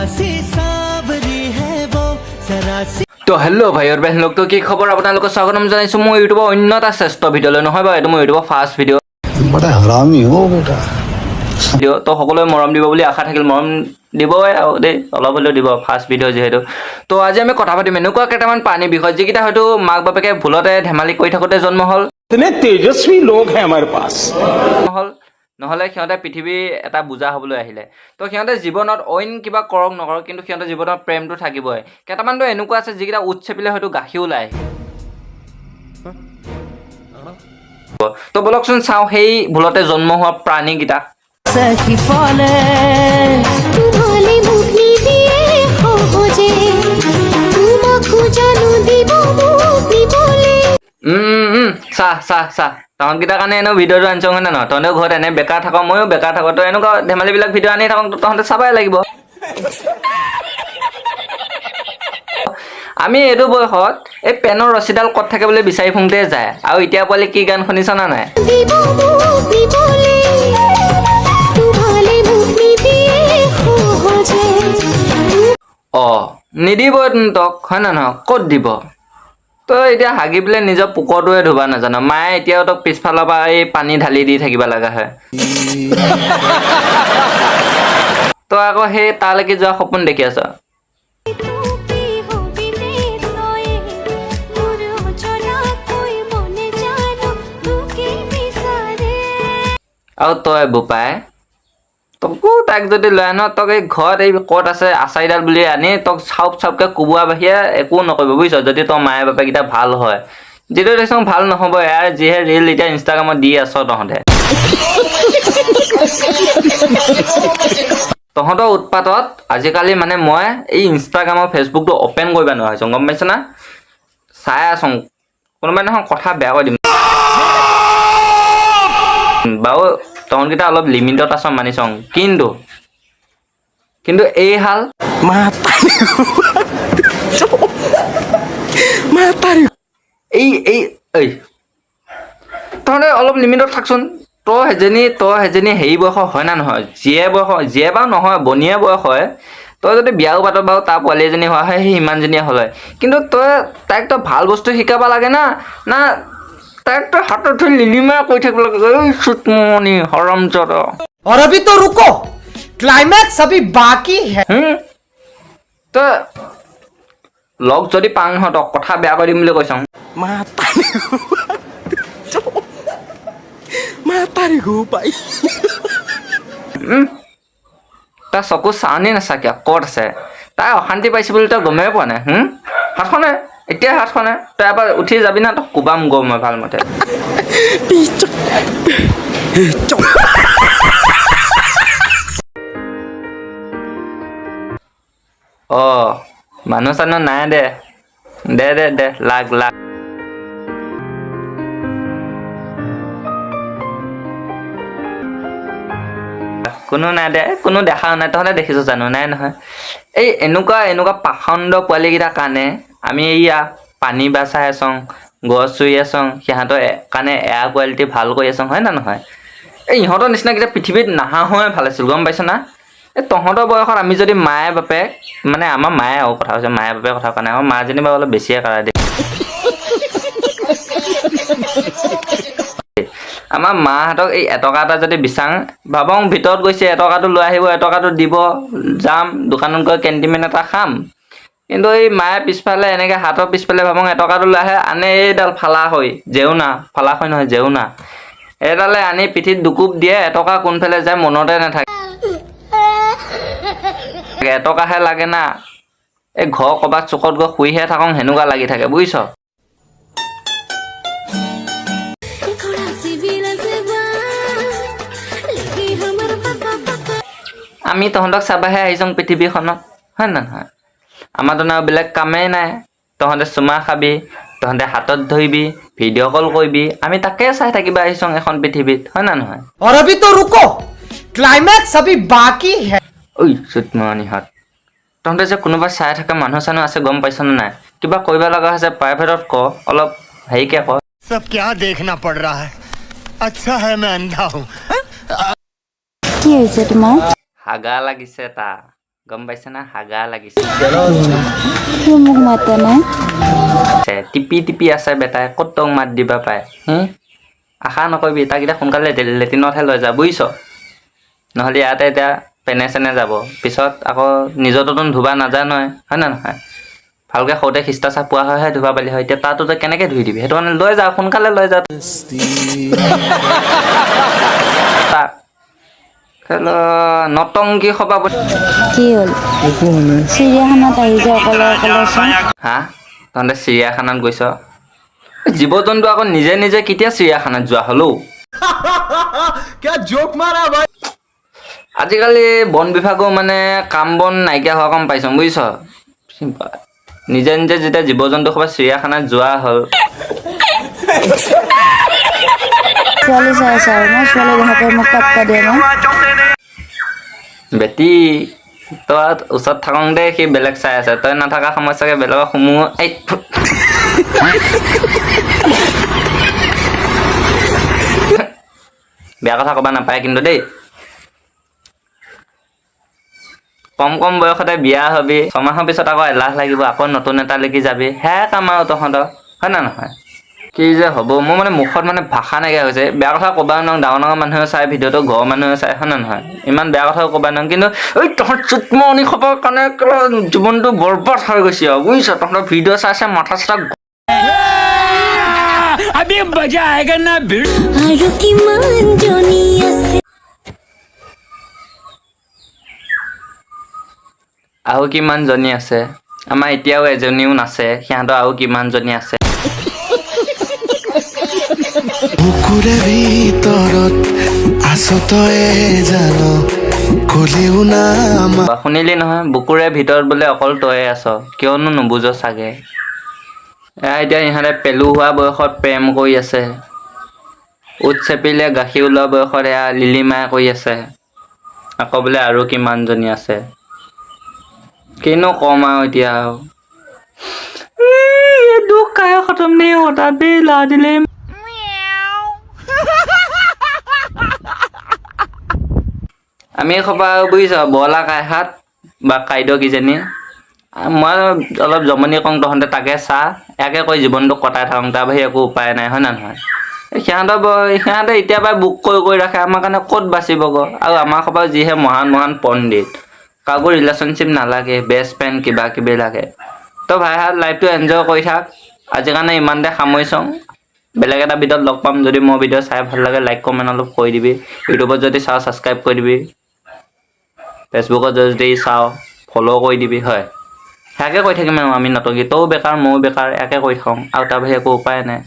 सी सावरी है वो जरा सी। তো হেল্ল' ভাই আৰু বেন লোক তো কি খবৰ আপোনালোকক স্বাগতম জনাইছোঁ মই ইউটিউবৰ অন্য এটা শ্ৰেষ্ঠ ভিডিঅ'লৈ নহয় বাৰু এইটো মই ইউটিউবৰ ফাৰ্ষ্ট ভিডিঅ' बड़ा हरामी हो बेटा তো সকলোৱে মৰম দিব বুলি আশা থাকিল মৰম দিবই আৰু দেই অলপ হ'লেও দিব ফাৰ্ষ্ট ভিডিঅ' যিহেতু তো আজি আমি কথা পাতিম এনেকুৱা কেইটামান প্ৰাণীৰ বিষয়ে যিকেইটা হয়তো মাক বাপেকে ভুলতে ধেমালি কৰি থাকোঁতে জন্ম হ'ল इतने तेजस्वी लोग हैं हमारे पास নহ'লে সিহঁতে পৃথিৱী এটা বুজা হ'বলৈ আহিলে তো সিহঁতে জীৱনত অইন কিবা কৰক নকৰক কিন্তু সিহঁতৰ জীৱনত প্ৰেমটো থাকিবই কেইটামানতো এনেকুৱা আছে যিকেইটা উৎ চেপিলে হয়তো গাখীৰ ওলাই তো বলকচোন চাওঁ সেই ভুলতে জন্ম হোৱা প্ৰাণীকেইটা सखी फले तुम्हारे मुखनी दिए हो मुझे तुम खुजानु দিব মুখনি বলে চাহ তহঁতকেইটাৰ কাৰণে এনেও ভিডিঅ'টো আনিছোঁ হয় নে নহয় তহঁতেও ঘৰত এনে বেকাৰ থাক ময়ো বেকাৰ থাকোঁ তো এনেকুৱা ধেমালিবিলাক ভিডিঅ' আনি থাকক তহঁতে চাবাই লাগিব আমি এইটো বয়সত এই পেনৰ ৰছীডাল ক'ত থাকে বুলি বিচাৰি ফুৰোঁতে যায় আৰু এতিয়া পোৱালি কি গান শুনিছ না নাই দিব মুখনি বলে তোমারে মুখনি দিয়ে हो मुझे অঁ নিদিব তক হয় নে নহয় ক'ত দিব তই এতিয়া হাগি পেলাই নিজৰ পোকৰটোৱে ধুব নাজানো মায়ে এতিয়াও তোক পিছফালৰ পৰা এই পানী ঢালি দি থাকিব লগা হয় তই আকৌ সেই তালৈকে যোৱা সপোন দেখি আছ তোকে হবে নয় মোৰ চলা কই মনে জানো তোকে বিসাৰে আৰু তই বোপাই তোকো তাক যদি লৈ আন তক এই ঘৰত এই ক'ত আছে আচাৰিডাল বুলি আনি তক চাপকৈ কোবোৱা বাহিৰে একো নকৰিব বুজিছ যদি তোৰ মায়ে বাপেকেইটা ভাল হয় যিটো দেখিছোঁ ভাল নহ'ব ইয়াৰ যিহে ৰিল এতিয়া ইনষ্টাগ্ৰামত দি আছ তহঁতৰ উৎপাতত আজিকালি মানে মই এই ইনষ্টাগ্ৰামৰ ফেচবুকটো অ'পেন কৰিব নোৱাৰা হৈছোঁ গম পাইছ না চাই আছোঁ কোনোবাই নহয় কথা বেয়া কৰি দিম বাৰু তহঁতকেইটা অলপ লিমিটত আছ মানিছোঁ কিন্তু এই হাল এই তহঁতে অলপ লিমিটত থাকচোন তই সেইজনী হেৰি বয়স হয় না নহয় যিয়ে বাৰু নহয় বনিয়ে বয়স হয় তই যদি বিয়াও পাত বাৰু তাৰ পোৱালি এজনী হোৱা হয় সেই ইমানজনীয়ে হ'ল হয় কিন্তু তাইক তই ভাল বস্তু শিকাব লাগে না তাইক তই হাতত ধৰি লিলিমাৰ কৰি থাকিব লাগে এই চুটমনি হৰমজদ और अभी तो रुको क्लाइमैक्स अभी बाकी है তই লগ যদি পাওঁ সিহঁতক কথা বেয়া কৰি দিম বুলি কৈছোঁ তই চকু চাৱনি নাচাকিয়া ক'ত আছে তাই অশান্তি পাইছে বুলি তই গমেই পোৱা নাই হাতখনে এতিয়া হাতখনে তই এবাৰ উঠি যাবি না তই কোবাম গৈ মই ভালমতে অঁ মানুহ চানুহ নাই দে লাগ কোনো নাই দে কোনো দেখাও নাই তহঁতে দেখিছ জানো নাই নহয় এই এনেকুৱা পাখণ্ড পোৱালিকেইটাৰ কাৰণে আমি এয়া পানী বাচাই আছোঁ গছ ৰুই আছোঁ সিহঁতৰ কাৰণে এয়াৰ কোৱালিটি ভাল কৰি আছোঁ হয় না নহয় এই ইহঁতৰ নিচিনাকেইটা পৃথিৱীত নাহা হৈয়ে ভাল আছিল গম পাইছ না এই তহঁতৰ বয়সত আমি যদি মায়ে বাপেক মানে আমাৰ মায়ে আৰু কথা কৈছে মায়ে বাপেক কথা কোৱা নাই আমাৰ মাজনী বাৰু অলপ বেছিয়ে কৰা দেই আমাৰ মাহঁতক এই এটকা এটা যদি বিচাৰোঁ ভাবক ভিতৰত গৈছে এটকাটো লৈ আহিব এটকাটো দিব যাম দোকানত গৈ কেণ্টিমেন এটা খাম কিন্তু এই মায়ে পিছফালে এনেকৈ হাতৰ পিছফালে ভাবক এটকাটো লৈ আহে আনে এইডাল ফালা হৈ জেউনা এইডালে আনি পিঠিত দুকোপ দিয়ে এটকা কোনফালে যায় মনতে নাথাকে এটকাহে লাগে না এই ঘৰ ক'ৰবাত চুকত গৈ শুইহে থাকক সেনেকুৱা লাগি থাকে বুজিছ थोड़ा सी भी लजबा लगी हमर पापा আমি তহঁতক চাবাহে আহিছোঁ পৃথিৱীখনত হয় না নহয় আমাৰ তো বেলেগ কামেই নাই তহঁতে চুমা খাবি তহঁতে হাতত ধৰিবি ভিডিঅ' কল কৰিবি আমি তাকে চাই থাকিব আহিছোঁ এখন পৃথিৱীত হয় না নহয় और अभी तो रुको क्लाइमैक्स अभी बाकी है ঐ চুটমনিহঁত তহঁতে যে কোনোবা চাই থকা মানুহ চানুহ আছে গম পাইছনে নাই কিবা কৰিব লগা হৈছে প্ৰাইভেটত ক অলপ হেৰিকৈ ক सब क्या देखना पड़ रहा है अच्छा है मैं अंधा हूँ কি হৈছে তোমাৰ হাগা লাগিছে তা গম পাইছে না হাগা লাগিছে কিয় মোক মাতা নাই টিপি টিপি আছে বেটাই ক'ত তক মাত দিবা পায় আশা নকৰিবি তাকেইটা সোনকালে লেট্ৰিনতহে লৈ যা বুজিছ নহ'লে ইয়াতে এতিয়া পেনে চেনে যাব পিছত আকৌ নিজৰটোতো ধুবা নাজানই হয় না নহয় ভালকৈ সৰুতে খিষ্টাচাপ পোৱা হয়হে ধুবা পালি হয় এতিয়া তাতো তই কেনেকৈ ধুই দিবি সেইটো মানে লৈ যা সোনকালে লৈ যা নটংকি সভা কি হ'ল চিৰিয়াখানাত আহি যে অকলে অকলে চোন হা তহঁতে চিৰিয়াখানাত গৈছ জীৱ জন্তু আকৌ নিজে নিজে কেতিয়া চিৰিয়াখানাত যোৱা হ'লো क्या जोक मारा भाई আজিকালি বন বিভাগো মানে কাম বন নাইকিয়া হোৱা কম পাইছোঁ বুজিছ নিজে নিজে যেতিয়া জীৱ জন্তু সবা চিৰিয়াখানাত যোৱা হ'ল ছোৱালী চাই আছে আৰু ন ছোৱালী দেখাতে মোক পাত্তা দিয়ে ন বেটি তই ওচৰত থাকোঁ দে সি বেলেগ চাই আছে তই নাথাকা সময়ত চাগে বেলেগৰ সমূহ এই বেয়া কথা ক'বা নাপায় কিন্তু দেই কম কম বয়সতে বিয়া হবি ছমাহৰ পিছত আকৌ এলাহ লাগিব আকৌ নতুন এটা লেগি যাবি হে কাম আৰু তহঁতৰ হয় না নহয় কি যে হ'ব মোৰ মানে মুখত মানে ভাষা নাইকিয়া হৈছে বেয়া কথা ক'বা নোৱাৰোঁ ডাঙৰ ডাঙৰ মানুহে চাই ভিডিঅ'টো ঘৰৰ মানুহে চাই হয় না নহয় ইমান বেয়া কথাও ক'বা নোৱাৰোঁ কিন্তু ঐ তহঁত চুটমনি খবৰ কাৰণে জীৱনটো বৰবাদ হৈ গৈছে আৰু বুজিছ তহঁতৰ ভিডিঅ' চাই চাই মাথা চাথা अभी मजा आएगा ना भिड़ আৰু কিমান জনী আছে আৰু কিমানজনী আছে আমাৰ এতিয়াও এজনীও নাছে সিহঁতৰ আৰু কিমানজনী আছে বুকুৰে ভিতৰত আছ তই জান কলিও না বা শুনিলি নহয় বুকুৰে ভিতৰত বোলে অকল তয়ে আছ কিয়নো নুবুজ চাগে এতিয়া ইহঁতে পেলু হোৱা বয়সত প্ৰেম কৰি আছে উঠ চেপিলে গাখীৰ ওলোৱা বয়সত এয়া লিলিমাই কৰি আছে আকৌ বোলে আৰু কিমানজনী আছে কিনো কম আৰু এতিয়া দুখ কাহে খতম নে হতা বেলা দিলে আমি খবা বুজিছ বলা কাইহাত বা কাইদ কিজনী মই অলপ জমনি কওঁ তহঁতে তাকে চা ইয়াকে কৈ জীৱনটো কটাই থাকোঁ তাৰ বাহিৰে একো উপায় নাই হয় না নহয় সিহঁতে এতিয়া পৰাই বুক কৰি ৰাখে আমাৰ কাৰণে ক'ত বাচিবগৈ আৰু আমাৰ খবৰ যিহে মহান মহান পণ্ডিত কাকো ৰিলেশ্যনশ্বিপ নালাগে বেষ্ট ফ্ৰেণ্ড কিবা কিবি লাগে তই ভাইহাত লাইফটো এনজয় কৰি থাক আজিৰ কাৰণে ইমানতে সামৰিছোঁ বেলেগ এটা ভিডিঅ'ত লগ পাম যদি মোৰ ভিডিঅ' চাই ভাল লাগে লাইক কমেণ্ট অলপ কৰি দিবি ইউটিউবত যদি চাওঁ ছাবস্ক্ৰাইব কৰি দিবি ফেচবুকত যদি চাওঁ ফ'ল' কৰি দিবি হয় সেয়াকে কৈ থাকিম আৰু আমি নতুনকৈ তইও বেকাৰ ময়ো বেকাৰ ইয়াকে কৰি থাকোঁ আৰু তাৰ বাহিৰে একো উপায় নাই